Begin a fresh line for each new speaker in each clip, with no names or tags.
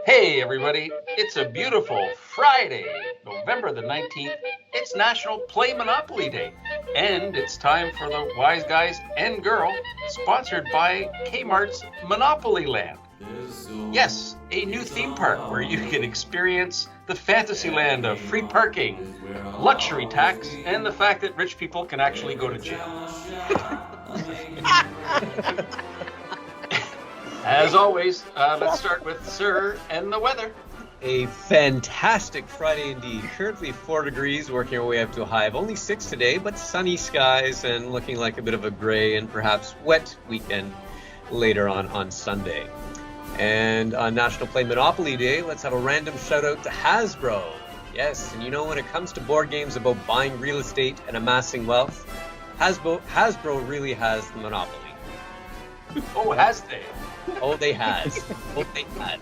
Hey everybody, it's a beautiful Friday, November the 19th. It's National Play Monopoly Day, and it's time for the Wise Guys and Girl, sponsored by Kmart's Monopoly Land. Yes, a new theme park where you can experience the fantasy land of free parking, luxury tax, and the fact that rich people can actually go to jail. As always, let's start with Sir and the weather.
A fantastic Friday indeed. Currently 4 degrees, working our way up to a high of only 6 today, but sunny skies and looking like a bit of a gray and perhaps wet weekend later on Sunday. And on National Play Monopoly Day, let's have a random shout out to Hasbro. Yes, and you know, when it comes to board games about buying real estate and amassing wealth, Hasbro really has the monopoly.
Oh, has they?
Oh, they has. Oh, they had.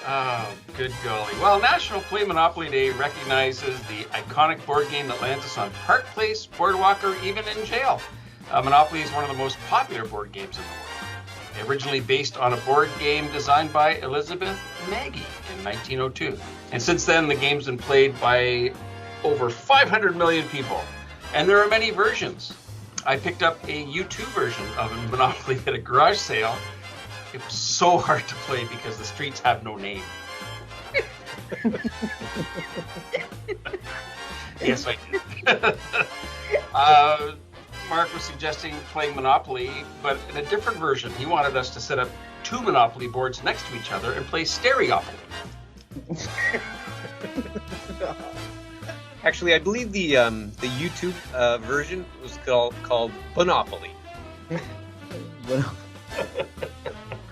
Oh, good golly. Well, National Play Monopoly Day recognizes the iconic board game that lands us on Park Place, Boardwalk, or even in jail. Monopoly is one of the most popular board games in the world. Originally based on a board game designed by Elizabeth Magie in 1902. And since then, the game's been played by over 500 million people. And there are many versions. I picked up a U2 version of Monopoly at a garage sale. It was so hard to play because the streets have no name. Yes, I did. Mark was suggesting playing Monopoly, but in a different version. He wanted us to set up 2 Monopoly boards next to each other and play Stereopoly.
Actually, I believe the YouTube version was called Monopoly.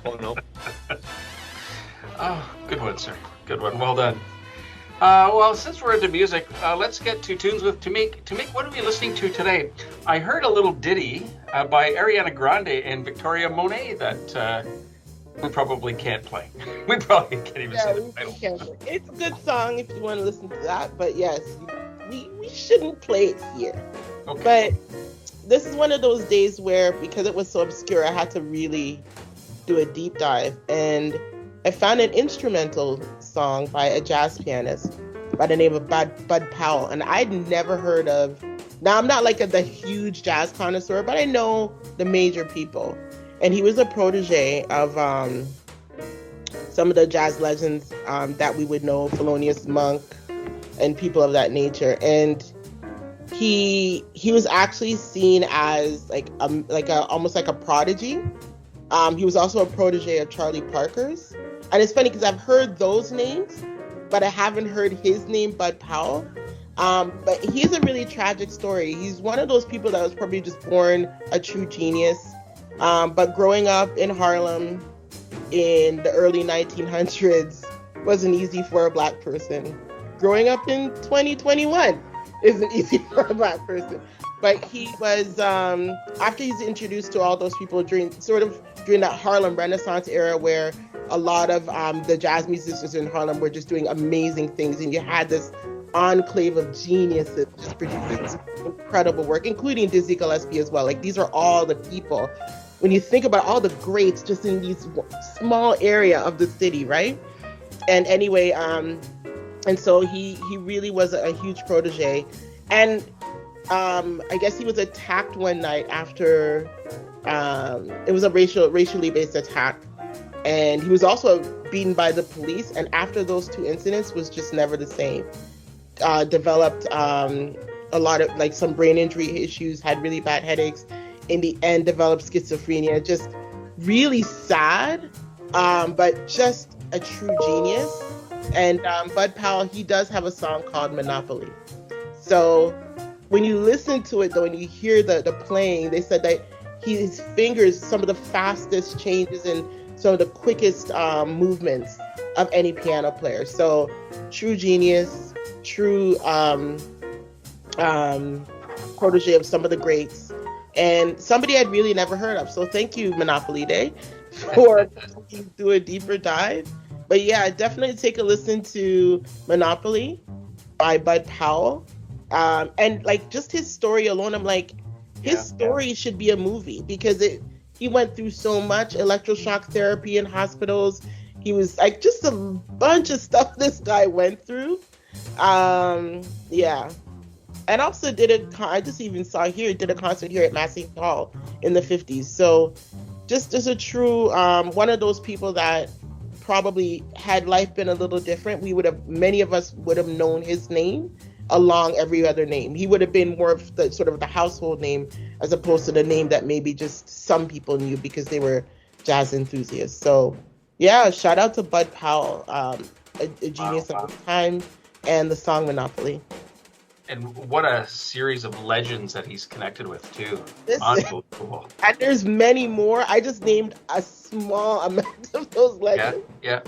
Oh no!
Oh, good one, sir. Good one. Well done. Well, since we're into music, let's get to tunes with Tamik. Tamik, what are we listening to today? I heard a little ditty by Ariana Grande and Victoria Monet that we probably can't play. We probably can't even say the title.
It's a good song if you want to listen to that, but yes, we shouldn't play it here.
Okay.
But this is one of those days where, because it was so obscure, I had to really do a deep dive, and I found an instrumental song by a jazz pianist by the name of Bud Powell, and I'd never heard of. Now, I'm not like the huge jazz connoisseur, but I know the major people. And he was a protege of some of the jazz legends that we would know, Thelonious Monk and people of that nature. And he was actually seen as almost like a prodigy. He was also a protege of Charlie Parker's. And it's funny because I've heard those names, but I haven't heard his name, Bud Powell. But he has a really tragic story. He's one of those people that was probably just born a true genius. But growing up in Harlem in the early 1900s wasn't easy for a black person. Growing up in 2021 isn't easy for a black person. But he was, after he's introduced to all those people during that Harlem Renaissance era where a lot of the jazz musicians in Harlem were just doing amazing things, and you had this enclave of geniuses just producing incredible work, including Dizzy Gillespie as well. Like, these are all the people. When you think about all the greats just in these small area of the city, right? And anyway, and so he really was a huge protege. And I guess he was attacked one night after it was a racially based attack. And he was also beaten by the police. And after those 2 incidents was just never the same. Developed a lot of like some brain injury issues, had really bad headaches. In the end, developed schizophrenia. Just really sad, but just a true genius. And Bud Powell, he does have a song called Monopoly. So when you listen to it, though, and you hear the playing, they said that his fingers, some of the fastest changes and some of the quickest movements of any piano player. So true genius, true protege of some of the greats, and somebody I'd really never heard of. So thank you, Monopoly Day, for do a deeper dive. But yeah, definitely take a listen to Monopoly by Bud Powell. And like just his story alone, I'm like, his story should be a movie because he went through so much electroshock therapy in hospitals. He was like just a bunch of stuff this guy went through. Yeah. And also I just even saw here, did a concert here at Massey Hall in the 50s. So just as a true, one of those people that probably had life been a little different, many of us would have known his name along every other name. He would have been more of the sort of the household name as opposed to the name that maybe just some people knew because they were jazz enthusiasts. So yeah, shout out to Bud Powell, a genius of his time, and the song Monopoly.
And what a series of legends that he's connected with too. Unbelievable.
And there's many more. I just named a small amount of those legends.
Yeah.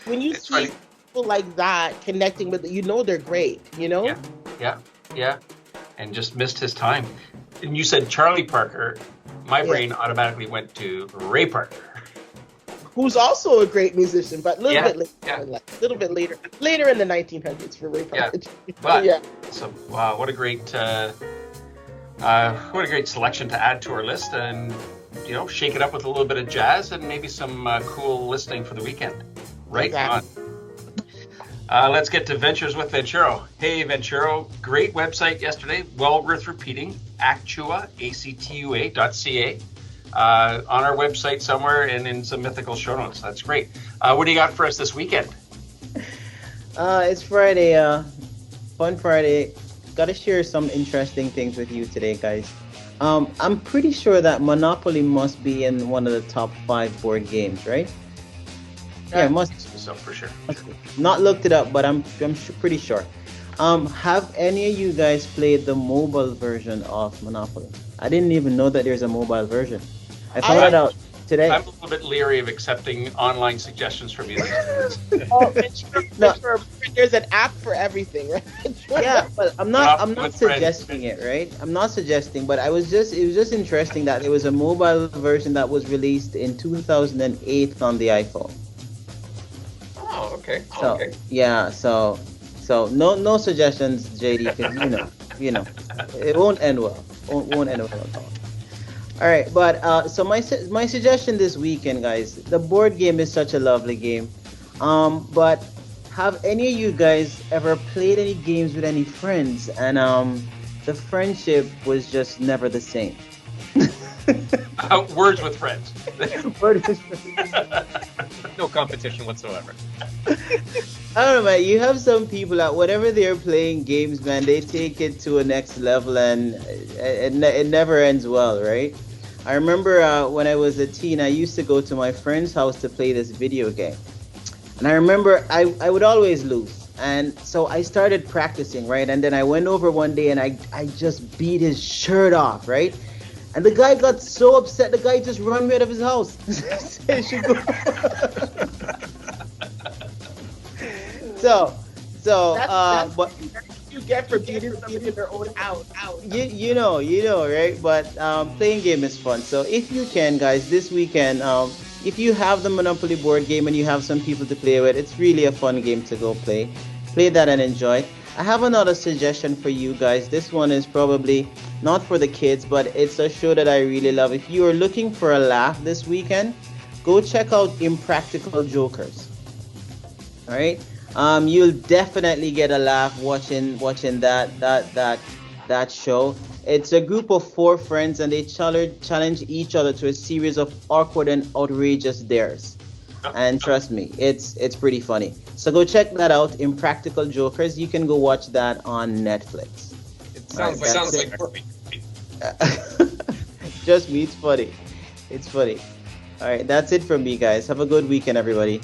When you see people like that connecting with, they're great,
Yeah. And just missed his time. And you said Charlie Parker. My brain automatically went to Ray Parker,
who's also a great musician, but a little bit later in the 1900s for Ray Parker.
So wow, what a great selection to add to our list, and shake it up with a little bit of jazz and maybe some cool listening for the weekend. Right on. Let's get to Ventures with Venturo. Hey, Venturo, great website yesterday. Well worth repeating. Actua, actua.ca. On our website somewhere and in some mythical show notes. That's great. What do you got for us this weekend?
It's Friday. Fun Friday. Got to share some interesting things with you today, guys. I'm pretty sure that Monopoly must be in one of the top 5 board games, right? Yeah, it must.
So for sure.
Not looked it up, but I'm pretty sure. Have any of you guys played the mobile version of Monopoly? I didn't even know that there's a mobile version. I found it out today.
I'm a little bit leery of accepting online suggestions from you.
There's an app for everything, right?
Yeah, but I'm not suggesting it, right? I'm not suggesting, but it was just interesting that there was a mobile version that was released in 2008 on the iPhone.
Oh, okay.
So no suggestions, JD, because it won't end well. Won't end well at all. All right, but so my suggestion this weekend, guys, the board game is such a lovely game. But have any of you guys ever played any games with any friends and the friendship was just never the same?
Words with friends.
No competition whatsoever.
I don't know, man. You have some people that whatever they're playing games, man, they take it to a next level, and it never ends well, right? I remember when I was a teen, I used to go to my friend's house to play this video game, and I remember I would always lose, and so I started practicing, right? And then I went over one day and I just beat his shirt off, right? And the guy got so upset, the guy just ran me out of his house. But
you get for beating their own out.
You know, right? But playing game is fun. So if you can, guys, this weekend, if you have the Monopoly board game and you have some people to play with, it's really a fun game to go play. Play that and enjoy. I have another suggestion for you guys. This one is probably not for the kids, but it's a show that I really love. If you are looking for a laugh this weekend, go check out Impractical Jokers. All right, you'll definitely get a laugh watching that show. It's a group of 4 friends, and they challenge each other to a series of awkward and outrageous dares. And trust me, it's pretty funny. So go check that out, Impractical Jokers. You can go watch that on Netflix.
It sounds like
Just me, it's funny. It's funny. All right, that's it from me, guys. Have a good weekend, everybody.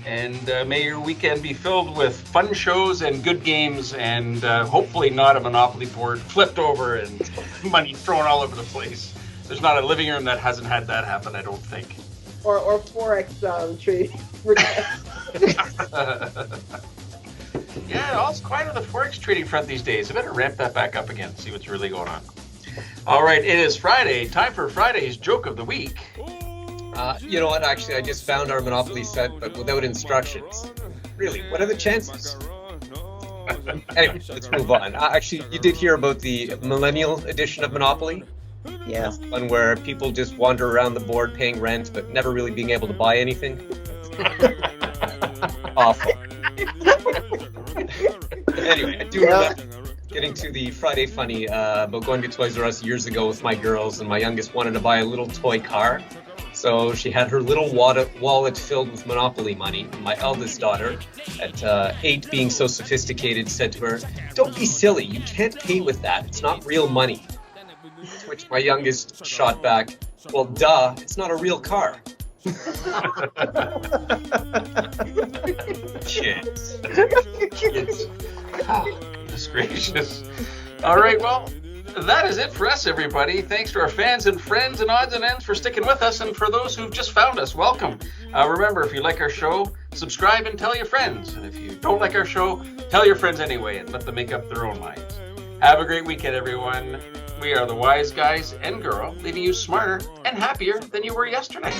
And may your weekend be filled with fun shows and good games, and hopefully not a Monopoly board flipped over and money thrown all over the place. There's not a living room that hasn't had that happen, I don't think.
Or Forex trading.
Yeah, it's quiet on the Forex trading front these days. I better ramp that back up again, see what's really going on. All right, it is Friday. Time for Friday's Joke of the Week.
You know what? Actually, I just found our Monopoly set, but without instructions. Really, what are the chances? Anyway, let's move on. Actually, you did hear about the Millennial edition of Monopoly?
Yes.
One where people just wander around the board paying rent, but never really being able to buy anything. Awful. Anyway, I do remember getting to the Friday Funny about going to Toys R Us years ago with my girls, and my youngest wanted to buy a little toy car. So she had her little wallet filled with Monopoly money. My eldest daughter, at 8, being so sophisticated, said to her, "Don't be silly, you can't pay with that, it's not real money." To which my youngest shot back, "Well, duh, it's not a real car." Kids.
Oh, goodness gracious. All right, well, that is it for us, everybody. Thanks to our fans and friends and odds and ends for sticking with us, and for those who've just found us, welcome. Remember, if you like our show, subscribe and tell your friends. And if you don't like our show, tell your friends anyway and let them make up their own minds. Have a great weekend, everyone. We are the Wize Guys and Girl, leaving you smarter and happier than you were yesterday.